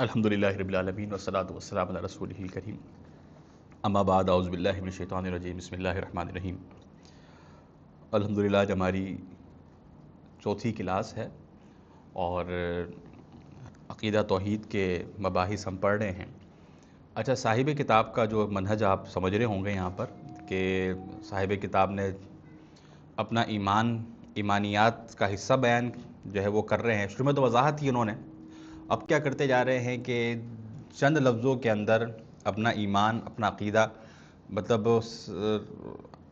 الحمدللہ رب العالمین والصلاة والسلام علی رسولہ الکریم اما بعد اعوذ باللہ من الشیطان الرجیم بسم اللہ الرحمن الرحیم۔ الحمدللہ آج ہماری چوتھی کلاس ہے اور عقیدہ توحید کے مباحث ہم پڑھ رہے ہیں۔ اچھا، صاحب کتاب کا جو منہج آپ سمجھ رہے ہوں گے یہاں پر کہ صاحب کتاب نے اپنا ایمانیات کا حصہ بیان جو ہے وہ کر رہے ہیں۔ شروع میں تو وضاحت کی انہوں نے، اب کیا کرتے جا رہے ہیں کہ چند لفظوں کے اندر اپنا ایمان، اپنا عقیدہ، مطلب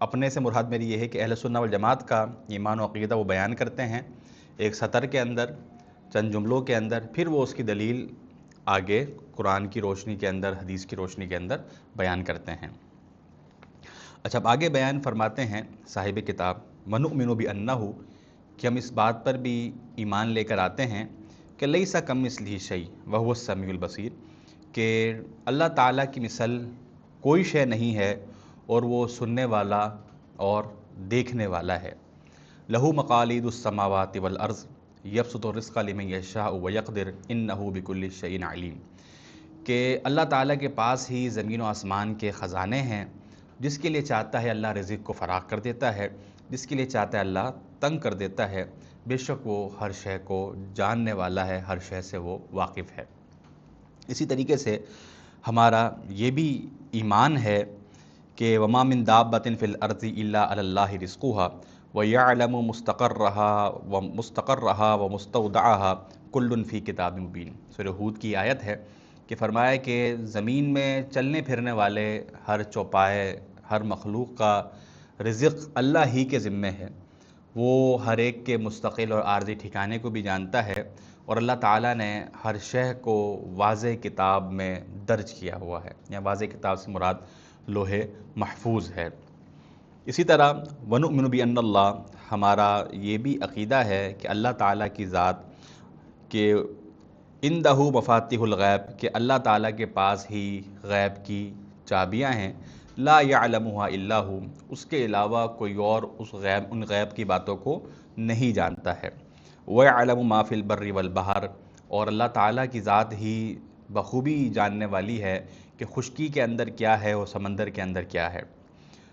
اپنے سے مراد میری یہ ہے کہ اہل سنہ والجماعت کا ایمان و عقیدہ وہ بیان کرتے ہیں ایک سطر کے اندر، چند جملوں کے اندر، پھر وہ اس کی دلیل آگے قرآن کی روشنی کے اندر، حدیث کی روشنی کے اندر بیان کرتے ہیں۔ اچھا، اب آگے بیان فرماتے ہیں صاحب کتاب وَنُؤْمِنُ بِأَنَّهُ، کہ ہم اس بات پر بھی ایمان لے کر آتے ہیں کہ لیسا کمثلہ شیء وہو السمیع البصیر، کہ اللہ تعالیٰ کی مثل کوئی شے نہیں ہے اور وہ سننے والا اور دیکھنے والا ہے۔ لہو مقالید السماوات والارض یبسط الرزق لمن یشاء ویقدر انہ بکل شیء علیم، کہ اللہ تعالیٰ کے پاس ہی زمین و آسمان کے خزانے ہیں، جس کے لیے چاہتا ہے اللہ رزق کو فراخ کر دیتا ہے، جس کے لیے چاہتا ہے اللہ تنگ کر دیتا ہے، بے شک وہ ہر شے کو جاننے والا ہے، ہر شے سے وہ واقف ہے۔ اسی طریقے سے ہمارا یہ بھی ایمان ہے کہ وما من دابۃ فی الارض الا علی اللہ رزقها ویعلم مستقرها ومستودعها کل فی کتاب مبین۔ سورہ ہود کی آیت ہے کہ فرمایا کہ زمین میں چلنے پھرنے والے ہر چوپائے، ہر مخلوق کا رزق اللہ ہی کے ذمے ہے، وہ ہر ایک کے مستقل اور عارضی ٹھکانے کو بھی جانتا ہے، اور اللہ تعالیٰ نے ہر شے کو واضح کتاب میں درج کیا ہوا ہے، یا واضح کتاب سے مراد لوح محفوظ ہے۔ اسی طرح وَنُؤْمِنُ بِأَنَّ اللَّهَ، ہمارا یہ بھی عقیدہ ہے کہ اللہ تعالیٰ کی ذات کہ عندہ مفاتیح الغیب، کہ اللہ تعالیٰ کے پاس ہی غیب کی چابیاں ہیں، لا یعلمها الا ہو، اس کے علاوہ کوئی اور ان غیب کی باتوں کو نہیں جانتا ہے۔ وَيَعْلَمُ مَا فِي الْبَرِّ وَالْبَحْرِ، اور اللہ تعالیٰ کی ذات ہی بخوبی جاننے والی ہے کہ خشکی کے اندر کیا ہے اور سمندر کے اندر کیا ہے۔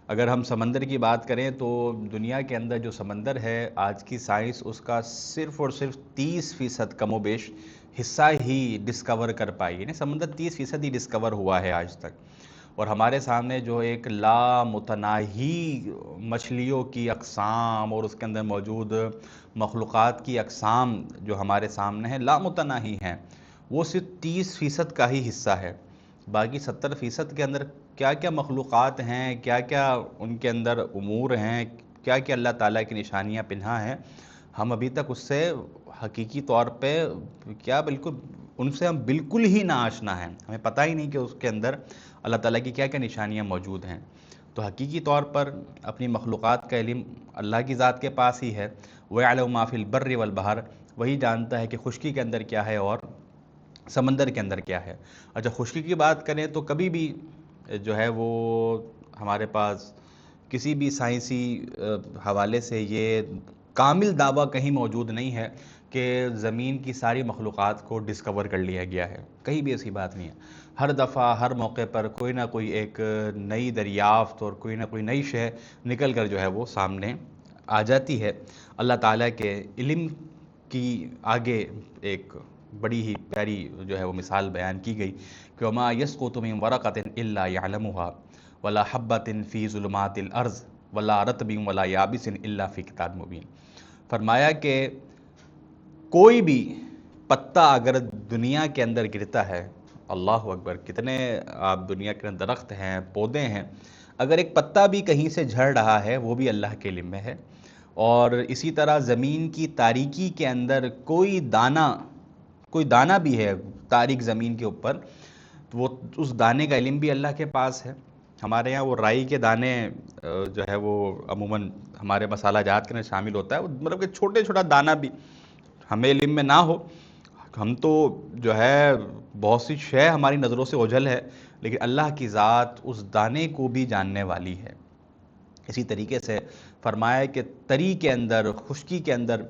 اگر ہم سمندر کی بات کریں تو دنیا کے اندر جو سمندر ہے، آج کی سائنس اس کا صرف اور صرف 30% کم و بیش حصہ ہی ڈسکور کر پائی، یعنی سمندر 30% ہی ڈسکور ہوا ہے آج تک، اور ہمارے سامنے جو ایک لامتناہی مچھلیوں کی اقسام اور اس کے اندر موجود مخلوقات کی اقسام جو ہمارے سامنے ہیں، لامتناہی ہیں، وہ صرف 30% کا ہی حصہ ہے۔ باقی 70% کے اندر کیا کیا مخلوقات ہیں، کیا کیا ان کے اندر امور ہیں، کیا کیا اللہ تعالیٰ کی نشانیاں پنہا ہیں، ہم ابھی تک اس سے حقیقی طور پہ بالکل ان سے ہم بالکل ہی نا آشنا ہیں، ہمیں پتہ ہی نہیں کہ اس کے اندر اللہ تعالیٰ کی کیا کیا نشانیاں موجود ہیں۔ تو حقیقی طور پر اپنی مخلوقات کا علم اللہ کی ذات کے پاس ہی ہے۔ وَيَعْلَمُ مَا فِي الْبَرِّ وَالْبَحْرِ، وہی جانتا ہے کہ خشکی کے اندر کیا ہے اور سمندر کے اندر کیا ہے۔ اچھا، خشکی کی بات کریں تو کبھی بھی جو ہے وہ ہمارے پاس کسی بھی سائنسی حوالے سے یہ کامل دعویٰ کہیں موجود نہیں ہے کہ زمین کی ساری مخلوقات کو ڈسکور کر لیا گیا ہے، کہیں بھی ایسی بات نہیں ہے۔ ہر دفعہ ہر موقع پر کوئی نہ کوئی ایک نئی دریافت اور کوئی نہ کوئی نئی شے نکل کر جو ہے وہ سامنے آ جاتی ہے۔ اللہ تعالیٰ کے علم کی آگے ایک بڑی ہی پیاری جو ہے وہ مثال بیان کی گئی کہ وَمَا يَسْقُطُ مِن وَرَقَةٍ إِلَّا يَعْلَمُهَا وَلَا حَبَّةٍ فِي ظُلُمَاتِ الْأَرْضِ وَلَا رَطْبٍ وَلَا يَابِسٍ إِلَّا فِي كِتَابٍ مُبِينٍ۔ فرمایا کہ کوئی بھی پتا اگر دنیا کے اندر گرتا ہے، اللہ اکبر، کتنے آپ دنیا کے اندر درخت ہیں، پودے ہیں، اگر ایک پتا بھی کہیں سے جھڑ رہا ہے وہ بھی اللہ کے علم میں ہے۔ اور اسی طرح زمین کی تاریکی کے اندر کوئی دانہ بھی ہے تاریک زمین کے اوپر، تو وہ اس دانے کا علم بھی اللہ کے پاس ہے۔ ہمارے یہاں وہ رائی کے دانے جو ہے وہ عموماً ہمارے مسالہ جات کے اندر شامل ہوتا ہے، مطلب کہ چھوٹا دانہ بھی ہمیں علم میں نہ ہو، ہم تو جو ہے بہت سی شے ہماری نظروں سے اوجھل ہے، لیکن اللہ کی ذات اس دانے کو بھی جاننے والی ہے۔ اسی طریقے سے فرمایا کہ تری کے اندر، خشکی کے اندر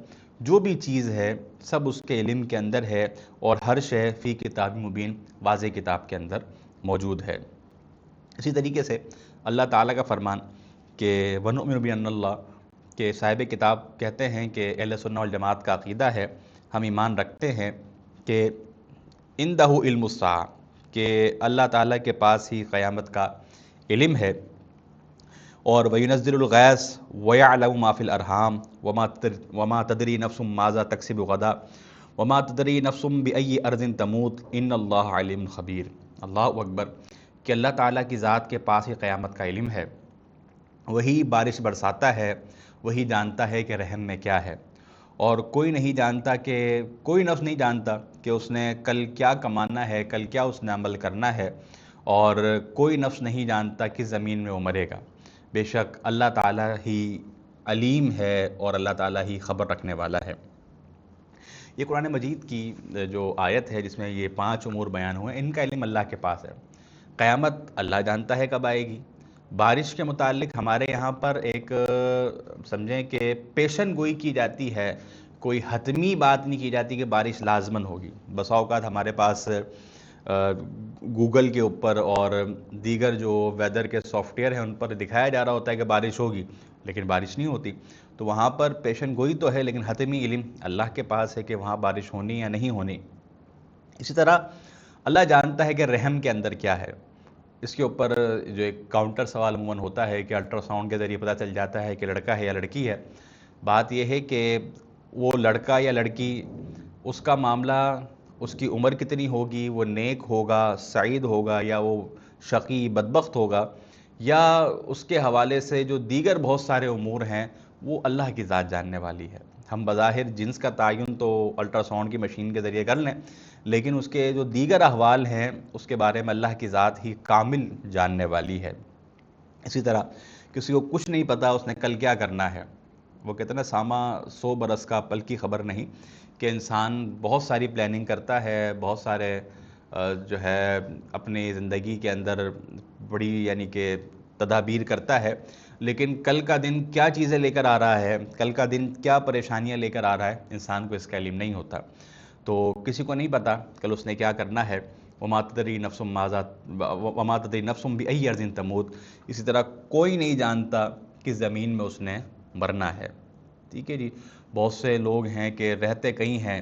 جو بھی چیز ہے سب اس کے علم کے اندر ہے، اور ہر شے فی کتاب مبین واضح کتاب کے اندر موجود ہے۔ اسی طریقے سے اللہ تعالیٰ کا فرمان کہ وَنُؤْمِنُ بِأَنَّ اللَّهَ، کہ صاحب کتاب کہتے ہیں کہ اہل سنہ والجماعت کا عقیدہ ہے، ہم ایمان رکھتے ہیں کہ عِندَهُ علم الساعہ، کہ اللہ تعالیٰ کے پاس ہی قیامت کا علم ہے، اور وَيُنَزِّلُ الْغَيْثَ وَيَعْلَمُ مَا فِي الْأَرْحَامِ وَمَا تَدْرِي نَفْسٌ مَاذَا تَكْسِبُ غَدًا وَمَا تَدْرِي نَفْسٌ بِأَيِّ أَرْضٍ تَمُوتُ إِنَّ اللَّهَ عَلِيمٌ خَبِيرٌ۔ اللہ اکبر، کہ اللہ تعالیٰ کی ذات کے پاس ہی قیامت کا علم ہے، وہی بارش برساتا ہے، وہی جانتا ہے کہ رحم میں کیا ہے، اور کوئی نہیں جانتا، کہ کوئی نفس نہیں جانتا کہ اس نے کل کیا کمانا ہے، کل کیا اس نے عمل کرنا ہے، اور کوئی نفس نہیں جانتا کہ زمین میں وہ مرے گا۔ بے شک اللہ تعالیٰ ہی علیم ہے، اور اللہ تعالیٰ ہی خبر رکھنے والا ہے۔ یہ قرآن مجید کی جو آیت ہے جس میں یہ 5 امور بیان ہوئے، ان کا علم اللہ کے پاس ہے۔ قیامت اللہ جانتا ہے کب آئے گی۔ بارش کے متعلق ہمارے یہاں پر ایک سمجھیں کہ پیشن گوئی کی جاتی ہے، کوئی حتمی بات نہیں کی جاتی کہ بارش لازماً ہوگی۔ بسا اوقات ہمارے پاس گوگل کے اوپر اور دیگر جو ویدر کے سافٹ ویئر ہیں ان پر دکھایا جا رہا ہوتا ہے کہ بارش ہوگی، لیکن بارش نہیں ہوتی۔ تو وہاں پر پیشن گوئی تو ہے، لیکن حتمی علم اللہ کے پاس ہے کہ وہاں بارش ہونی یا نہیں ہونی۔ اسی طرح اللہ جانتا ہے کہ رحم کے اندر کیا ہے۔ اس کے اوپر جو ایک کاؤنٹر سوال عموماً ہوتا ہے کہ الٹرا ساؤنڈ کے ذریعے پتہ چل جاتا ہے کہ لڑکا ہے یا لڑکی ہے۔ بات یہ ہے کہ وہ لڑکا یا لڑکی، اس کا معاملہ، اس کی عمر کتنی ہوگی، وہ نیک ہوگا، سعید ہوگا، یا وہ شقی بدبخت ہوگا، یا اس کے حوالے سے جو دیگر بہت سارے امور ہیں وہ اللہ کی ذات جاننے والی ہے۔ ہم بظاہر جنس کا تعین تو الٹرا ساؤنڈ کی مشین کے ذریعے کر لیں، لیکن اس کے جو دیگر احوال ہیں اس کے بارے میں اللہ کی ذات ہی کامل جاننے والی ہے۔ اسی طرح کسی کو کچھ نہیں پتا اس نے کل کیا کرنا ہے۔ وہ کہتے ہیں نا، سامہ 100 برس کا پل کی خبر نہیں، کہ انسان بہت ساری پلاننگ کرتا ہے، بہت سارے جو ہے اپنی زندگی کے اندر بڑی یعنی کہ تدابیر کرتا ہے، لیکن کل کا دن کیا چیزیں لے کر آ رہا ہے، کل کا دن کیا پریشانیاں لے کر آ رہا ہے، انسان کو اس کا علم نہیں ہوتا۔ تو کسی کو نہیں پتا کل اس نے کیا کرنا ہے۔ وَمَا تَدْرِي نَفْسٌ بِأَيِّ أَرْضٍ تَمُوتُ، اسی طرح کوئی نہیں جانتا کہ زمین میں اس نے مرنا ہے۔ ٹھیک ہے جی، بہت سے لوگ ہیں کہ رہتے کہیں ہیں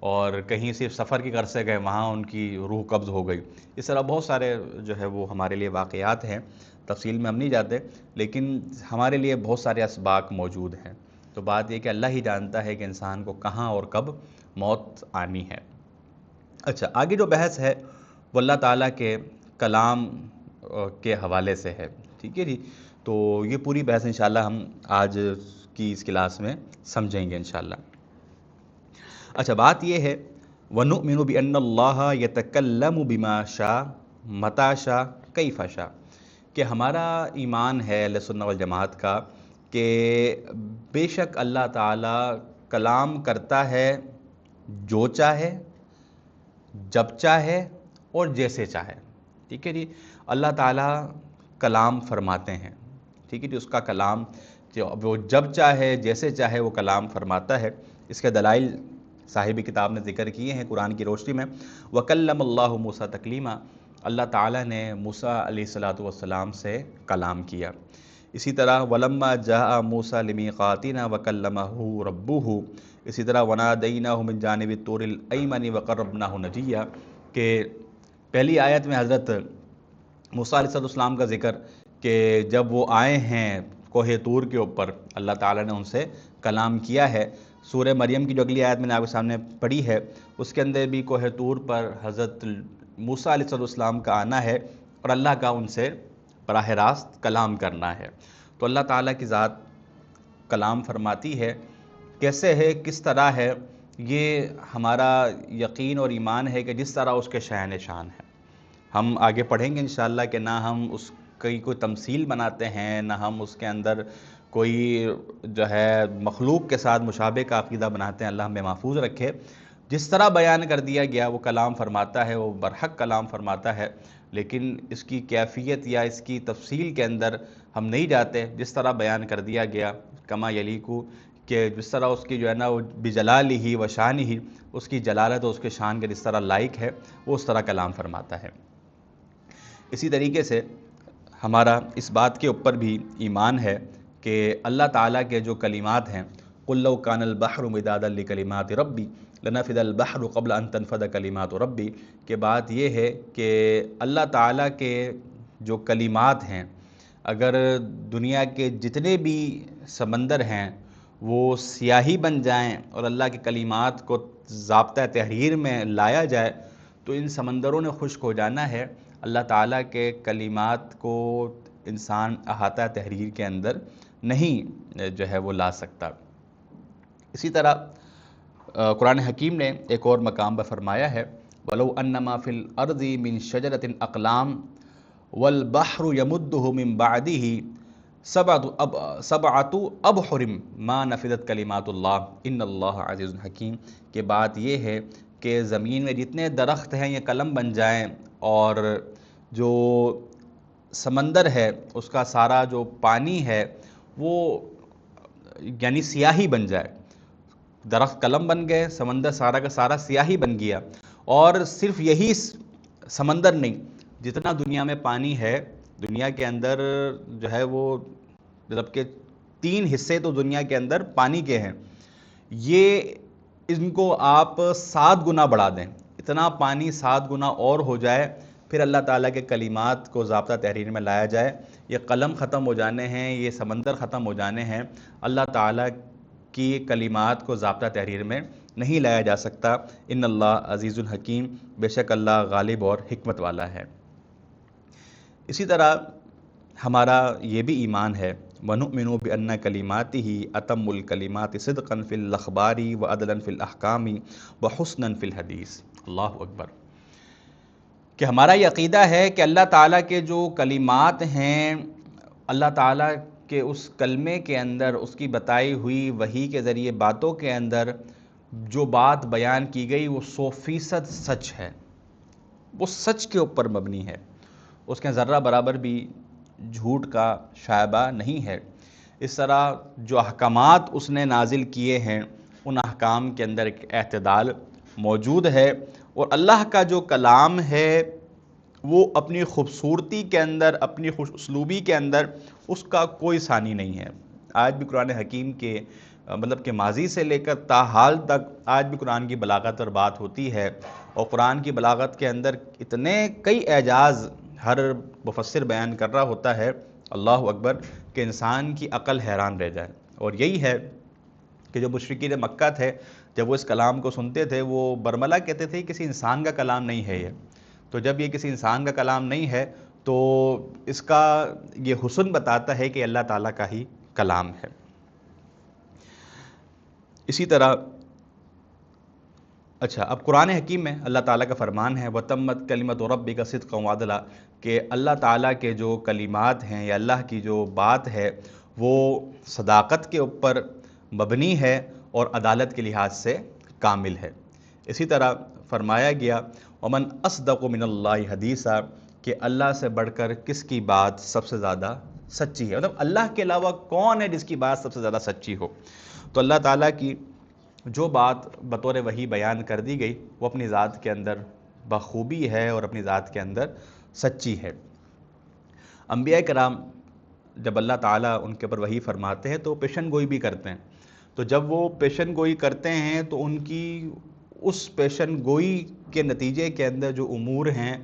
اور کہیں صرف سفر کی غرض سے گئے، وہاں ان کی روح قبض ہو گئی۔ اس طرح بہت سارے جو ہے وہ ہمارے لیے واقعات ہیں، تفصیل میں ہم نہیں جاتے، لیکن ہمارے لیے بہت سارے اسباق موجود ہیں۔ تو بات یہ کہ اللہ ہی جانتا ہے کہ انسان کو کہاں اور کب موت آنی ہے۔ اچھا، آگے جو بحث ہے وہ اللہ تعالیٰ کے کلام کے حوالے سے ہے۔ ٹھیک ہے جی، تو یہ پوری بحث انشاءاللہ ہم آج کی اس کلاس میں سمجھیں گے انشاءاللہ۔ اچھا، بات یہ ہے وَنُؤْمِنُ بِأَنَّ اللَّهَ يَتَكَلَّمُ بِمَا شَاءَ مَتَىٰ شَاءَ كَيْفَ شَاءَ، کہ ہمارا ایمان ہے اہل سنہ والجماعت کا کہ بے شک اللہ تعالیٰ کلام کرتا ہے جو چاہے، جب چاہے اور جیسے چاہے۔ ٹھیک ہے جی، اللہ تعالیٰ کلام فرماتے ہیں۔ ٹھیک ہے جی، اس کا کلام وہ جب چاہے جیسے چاہے وہ کلام فرماتا ہے۔ اس کے دلائل صاحب کتاب نے ذکر کیے ہیں قرآن کی روشنی میں۔ وَكَلَّمَ اللَّهُ مُوسَىٰ تَكْلِيمًا، اللہ تعالیٰ نے موسیٰ علیہ السلام سے کلام کیا۔ اسی طرح وَلَمَّا جَاءَ مُوسَىٰ لِمِيقَاتِنَا وَكَلَّمَهُ رَبُّهُ، اسی طرح وَنَادَيْنَاهُ مِن جَانِبِ الطُّورِ الْأَيْمَنِ وَقَرَّبْنَاهُ نَجِيًّا، کہ پہلی آیت میں حضرت موسیٰ علیہ السلام کا ذکر کہ جب وہ آئے ہیں کوہ طور کے اوپر، اللہ تعالیٰ نے ان سے کلام کیا ہے۔ سورہ مریم کی جو اگلی آیت میں نے آپ کے سامنے پڑھی ہے، اس کے اندر بھی کوہ طور پر حضرت موسیٰ علیہ السلام کا آنا ہے اور اللہ کا ان سے براہ راست کلام کرنا ہے۔ تو اللہ تعالیٰ کی ذات کلام فرماتی ہے، کیسے ہے، کس طرح ہے، یہ ہمارا یقین اور ایمان ہے کہ جس طرح اس کے شأن شان ہے۔ ہم آگے پڑھیں گے انشاءاللہ کہ نہ ہم اس کی کوئی تمثیل بناتے ہیں، نہ ہم اس کے اندر کوئی جو ہے مخلوق کے ساتھ مشابہ کا عقیدہ بناتے ہیں، اللہ ہمیں محفوظ رکھے۔ جس طرح بیان کر دیا گیا وہ کلام فرماتا ہے، وہ برحق کلام فرماتا ہے، لیکن اس کی کیفیت یا اس کی تفصیل کے اندر ہم نہیں جاتے۔ جس طرح بیان کر دیا گیا کما یلیکو، کہ جس طرح اس کی جو ہے نا وہ بجلالہ و شانہ، اس کی جلالت اور اس کے شان کے جس طرح لائق ہے وہ اس طرح کلام فرماتا ہے۔ اسی طریقے سے ہمارا اس بات کے اوپر بھی ایمان ہے کہ اللہ تعالیٰ کے جو کلمات ہیں، قُل لَوْ كَانَ الْبَحْرُ مِدَادًا لِكَلِمَاتِ رَبِّي لَنَفِدَ الْبَحْرُ قَبْلَ أَن تَنفَدَ كَلِمَاتُ رَبِّي، کہ بات یہ ہے کہ اللہ تعالیٰ کے جو کلمات ہیں، اگر دنیا کے جتنے بھی سمندر ہیں وہ سیاہی بن جائیں اور اللہ کے کلمات کو ضابطہ تحریر میں لایا جائے تو ان سمندروں نے خشک ہو جانا ہے۔ اللہ تعالیٰ کے کلمات کو انسان احاطہ تحریر کے اندر نہیں جو ہے وہ لا سکتا۔ اسی طرح قرآن حکیم نے ایک اور مقام پر فرمایا ہے وَلَوْ أَنَّمَا فِي الْأَرْضِ مِن شَجَرَةٍ أَقْلَامٌ وَالْبَحْرُ يَمُدُّهُ مِن بَعْدِهِ سَبْعَةُ أَبْحُرٍ مَا نَفِدَتْ كَلِمَاتُ اللَّهِ إِنَّ اللَّهَ عَزِيزٌ حَكِيمٌ، کہ بات یہ ہے کہ زمین میں جتنے درخت ہیں یہ قلم بن جائیں اور جو سمندر ہے اس کا سارا جو پانی ہے وہ یعنی سیاہی بن جائے، درخت قلم بن گئے، سمندر سارا کا سارا سیاہی بن گیا، اور صرف یہی سمندر نہیں، جتنا دنیا میں پانی ہے، دنیا کے اندر جو ہے وہ مطلب کہ 3 حصے تو دنیا کے اندر پانی کے ہیں، یہ ان کو آپ 7 گنا بڑھا دیں، اتنا پانی 7 گنا اور ہو جائے، پھر اللہ تعالیٰ کے کلمات کو ضابطہ تحریر میں لایا جائے، یہ قلم ختم ہو جانے ہیں، یہ سمندر ختم ہو جانے ہیں، اللہ تعالیٰ کی کلمات کو ضابطہ تحریر میں نہیں لایا جا سکتا۔ ان اللہ عزیز الحکیم، بے شک اللہ غالب اور حکمت والا ہے۔ اسی طرح ہمارا یہ بھی ایمان ہے وَنُؤْمِنُ بِأَنَّ كَلِمَاتِهِ أَتَمُّ الْكَلِمَاتِ صِدْقًا فِي الْأَخْبَارِ وَعَدْلًا فِي الْأَحْكَامِ وَحُسْنًا فِي الْحَدِيثِ۔ اللہ اکبر، کہ ہمارا یہ عقیدہ ہے کہ اللہ تعالیٰ کے جو کلمات ہیں، اللہ تعالیٰ کے اس کلمے کے اندر، اس کی بتائی ہوئی وحی کے ذریعے باتوں کے اندر جو بات بیان کی گئی وہ 100% سچ ہے، وہ سچ کے اوپر مبنی ہے، اس کے ذرہ برابر بھی جھوٹ کا شائبہ نہیں ہے۔ اس طرح جو احکامات اس نے نازل کیے ہیں ان احکام کے اندر ایک اعتدال موجود ہے، اور اللہ کا جو کلام ہے وہ اپنی خوبصورتی کے اندر، اپنی خوش اسلوبی کے اندر اس کا کوئی ثانی نہیں ہے۔ آج بھی قرآن حکیم کے مطلب کہ ماضی سے لے کر تا حال تک آج بھی قرآن کی بلاغت پر بات ہوتی ہے، اور قرآن کی بلاغت کے اندر اتنے کئی اعجاز ہر مفسر بیان کر رہا ہوتا ہے، اللہ اکبر، کہ انسان کی عقل حیران رہ جائے۔ اور یہی ہے کہ جو مشرکین مکہ تھے جب وہ اس کلام کو سنتے تھے وہ برملا کہتے تھے کسی انسان کا کلام نہیں ہے یہ، تو جب یہ کسی انسان کا کلام نہیں ہے تو اس کا یہ حسن بتاتا ہے کہ اللہ تعالیٰ کا ہی کلام ہے۔ اسی طرح اچھا، اب قرآن حکیم میں اللہ تعالیٰ کا فرمان ہے وَتَمَّتْ كَلِمَةُ رَبِّكَ صِدْقًا وَعَدْلًا، کہ اللہ تعالیٰ کے جو کلمات ہیں یا اللہ کی جو بات ہے وہ صداقت کے اوپر مبنی ہے اور عدالت کے لحاظ سے کامل ہے۔ اسی طرح فرمایا گیا وَمَنْ أَصْدَقُ مِنَ اللَّهِ حَدِيثًا، کہ اللہ سے بڑھ کر کس کی بات سب سے زیادہ سچی ہے، مطلب اللہ کے علاوہ کون ہے جس کی بات سب سے زیادہ سچی ہو۔ تو اللہ تعالیٰ کی جو بات بطور وحی بیان کر دی گئی وہ اپنی ذات کے اندر بخوبی ہے اور اپنی ذات کے اندر سچی ہے۔ انبیاء کرام جب اللہ تعالیٰ ان کے اوپر وحی فرماتے ہیں تو پیشن گوئی بھی کرتے ہیں، تو جب وہ پیشن گوئی کرتے ہیں تو ان کی اس پیشن گوئی کے نتیجے کے اندر جو امور ہیں،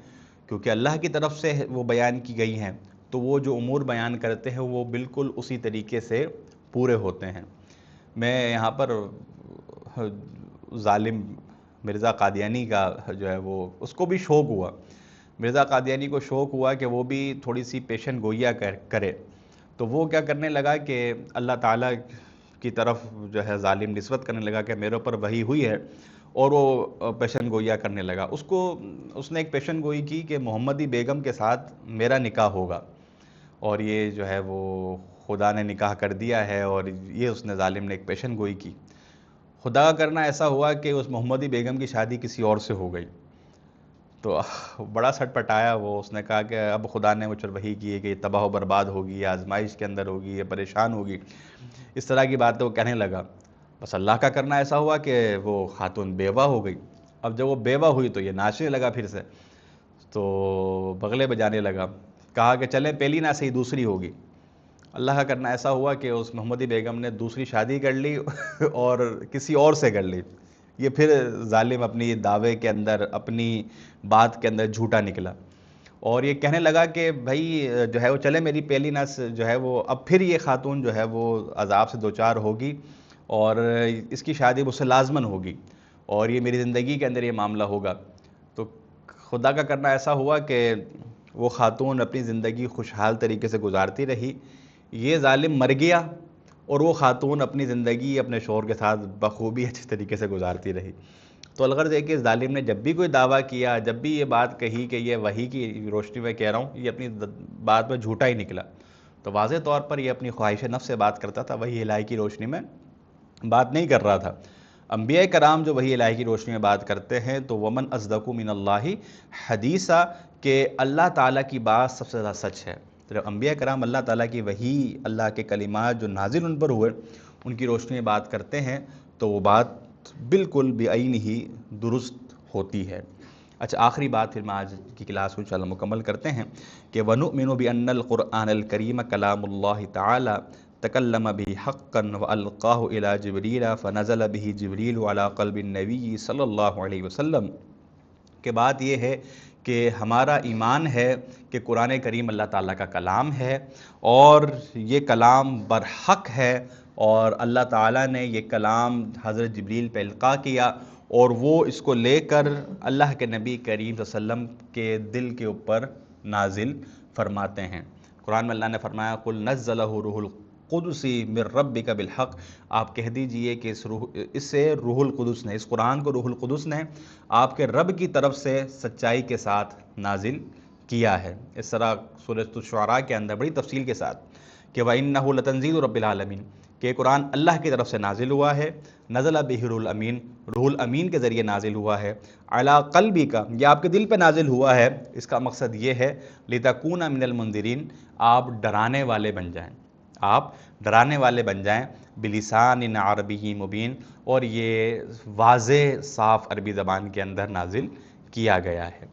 کیونکہ اللہ کی طرف سے وہ بیان کی گئی ہیں، تو وہ جو امور بیان کرتے ہیں وہ بالکل اسی طریقے سے پورے ہوتے ہیں۔ میں یہاں پر ظالم مرزا قادیانی کا جو ہے وہ اس کو بھی شوق ہوا، مرزا قادیانی کو شوق ہوا کہ وہ بھی تھوڑی سی پیشن گوئیاں کرے، تو وہ کیا کرنے لگا کہ اللہ تعالیٰ کی طرف جو ہے ظالم نسبت کرنے لگا کہ میرے اوپر وحی ہوئی ہے، اور وہ پیشن گوئیاں کرنے لگا۔ اس نے ایک پیشن گوئی کی کہ محمدی بیگم کے ساتھ میرا نکاح ہوگا، اور یہ جو ہے وہ خدا نے نکاح کر دیا ہے، اور یہ اس نے ظالم نے ایک پیشن گوئی کی۔ خدا کا کرنا ایسا ہوا کہ اس محمدی بیگم کی شادی کسی اور سے ہو گئی۔ تو بڑا سٹ پٹایا وہ، اس نے کہا کہ اب خدا نے مجھ پر وحی کی ہے کہ یہ تباہ و برباد ہوگی، یہ آزمائش کے اندر ہوگی، یہ پریشان ہوگی، اس طرح کی باتیں وہ کہنے لگا۔ بس اللہ کا کرنا ایسا ہوا کہ وہ خاتون بیوہ ہو گئی۔ اب جب وہ بیوہ ہوئی تو یہ ناچنے لگا پھر سے، تو بغلے بجانے لگا، کہا کہ چلیں پہلی نہ صحیح دوسری ہوگی۔ اللہ کا کرنا ایسا ہوا کہ اس محمدی بیگم نے دوسری شادی کر لی اور کسی اور سے کر لی۔ یہ پھر ظالم اپنی دعوے کے اندر، اپنی بات کے اندر جھوٹا نکلا، اور یہ کہنے لگا کہ بھائی جو ہے وہ چلے میری پہلی نس جو ہے وہ اب پھر یہ خاتون جو ہے وہ عذاب سے دوچار ہوگی اور اس کی شادی مجھ سے لازماً ہوگی اور یہ میری زندگی کے اندر یہ معاملہ ہوگا۔ تو خدا کا کرنا ایسا ہوا کہ وہ خاتون اپنی زندگی خوشحال طریقے سے گزارتی رہی، یہ ظالم مر گیا اور وہ خاتون اپنی زندگی اپنے شوہر کے ساتھ بخوبی اچھے طریقے سے گزارتی رہی۔ تو الغرض ہے کہ اس ظالم نے جب بھی کوئی دعویٰ کیا، جب بھی یہ بات کہی کہ یہ وحی کی روشنی میں کہہ رہا ہوں، یہ اپنی بات میں جھوٹا ہی نکلا۔ تو واضح طور پر یہ اپنی خواہش نفس سے بات کرتا تھا، وحی الہی کی روشنی میں بات نہیں کر رہا تھا۔ انبیاء کرام جو وحی الہی کی روشنی میں بات کرتے ہیں تو ومن اصدق من اللہ حدیثا، کہ اللہ تعالیٰ کی بات سب سے زیادہ سچ ہے۔ جب انبیاء کرام اللہ تعالیٰ کی وحی، اللہ کے کلمات جو نازل ان پر ہوئے، ان کی روشنی میں بات کرتے ہیں تو وہ بات بالکل بعین ہی درست ہوتی ہے۔ اچھا، آخری بات پھر میں آج کی کلاس کو انشاءاللہ مکمل کرتے ہیں کہ وَنُؤْمِنُ بِأَنَّ الْقُرْآنَ الْكَرِيمَ كَلَامُ اللَّهِ تَعَالَى تَكَلَّمَ بِهِ حَقًّا وَأَلْقَاهُ إِلَى جِبْرِيلَ فَنَزَلَ بِهِ جِبْرِيلُ عَلَى قَلْبِ النَّبِيِّ صلی اللہ علیہ وسلم۔ کہ بات یہ ہے کہ ہمارا ایمان ہے کہ قرآن کریم اللہ تعالیٰ کا کلام ہے اور یہ کلام برحق ہے، اور اللہ تعالیٰ نے یہ کلام حضرت جبریل پہ القاء کیا اور وہ اس کو لے کر اللہ کے نبی کریم صلی اللہ علیہ وسلم کے دل کے اوپر نازل فرماتے ہیں۔ قرآن میں اللہ نے فرمایا قُلْ نَزَّلَهُ روح القدس من ربک بالحق، آپ کہہ دیجئے کہ اس سے روح القدس نے، اس قرآن کو روح القدس نے آپ کے رب کی طرف سے سچائی کے ساتھ نازل کیا ہے۔ اس طرح سورۃ الشعراء کے اندر بڑی تفصیل کے ساتھ کہ وَإِنَّهُ لَتَنزِيلُ رَبِّ الْعَالَمِينَ، کہ قرآن اللہ کی طرف سے نازل ہوا ہے، نزل بہ روح الامین، روح الامین کے ذریعے نازل ہوا ہے، علی قلبک، یہ آپ کے دل پہ نازل ہوا ہے۔ اس کا مقصد یہ ہے لتکون من المنذرین، آپ ڈرانے والے بن جائیں، آپ ڈرانے والے بن جائیں، بلسان عربی مبین، اور یہ واضح صاف عربی زبان کے اندر نازل کیا گیا ہے۔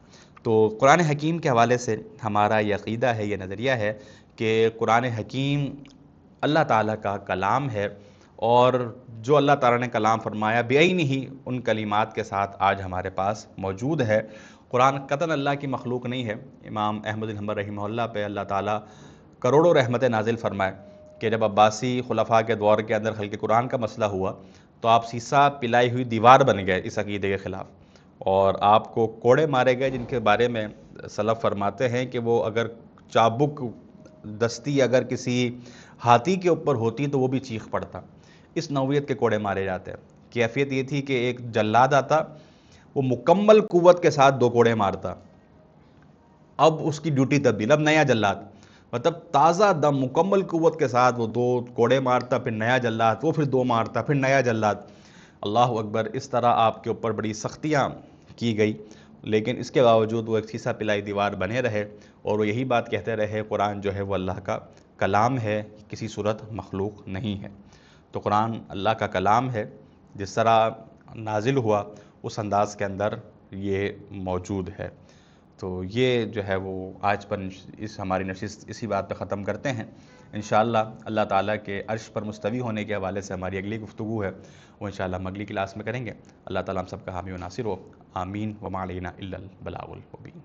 تو قرآن حکیم کے حوالے سے ہمارا یہ عقیدہ ہے، یہ نظریہ ہے کہ قرآن حکیم اللہ تعالیٰ کا کلام ہے، اور جو اللہ تعالیٰ نے کلام فرمایا بعین ہی ان کلمات کے ساتھ آج ہمارے پاس موجود ہے۔ قرآن قطعاً اللہ کی مخلوق نہیں ہے۔ امام احمد بن حنبل رحمہ اللہ پہ اللہ تعالیٰ کروڑوں رحمتیں نازل فرمائے کہ جب عباسی خلفاء کے دور کے اندر خلق قرآن کا مسئلہ ہوا تو آپ سیسا پلائی ہوئی دیوار بن گئے اس عقیدے کے خلاف، اور آپ کو کوڑے مارے گئے جن کے بارے میں سلف فرماتے ہیں کہ وہ اگر چابک دستی اگر کسی ہاتھی کے اوپر ہوتی تو وہ بھی چیخ پڑتا۔ اس نوعیت کے کوڑے مارے جاتے ہیں۔ کیفیت یہ تھی کہ ایک جلاد آتا، وہ مکمل قوت کے ساتھ 2 کوڑے مارتا، اب اس کی ڈیوٹی تبدیل، اب نیا جلاد، مطلب تازہ دم مکمل قوت کے ساتھ وہ 2 کوڑے مارتا، پھر نیا جلاد، وہ پھر 2 مارتا، پھر نیا جلاد۔ اللہ اکبر، اس طرح آپ کے اوپر بڑی سختیاں کی گئی، لیکن اس کے باوجود وہ ایک سیسا پلائی دیوار بنے رہے اور وہ یہی بات کہتے رہے قرآن جو ہے وہ اللہ کا کلام ہے، کسی صورت مخلوق نہیں ہے۔ تو قرآن اللہ کا کلام ہے، جس طرح نازل ہوا اس انداز کے اندر یہ موجود ہے۔ تو یہ جو ہے وہ آج پر اس ہماری نشست اسی بات پہ ختم کرتے ہیں۔ انشاءاللہ اللہ تعالیٰ کے عرش پر مستوی ہونے کے حوالے سے ہماری اگلی گفتگو ہے وہ انشاءاللہ ہم اگلی کلاس میں کریں گے۔ اللہ تعالیٰ ہم سب کا حامی و ناصر ہو، آمین، وما علینا الا البلاغ المبین۔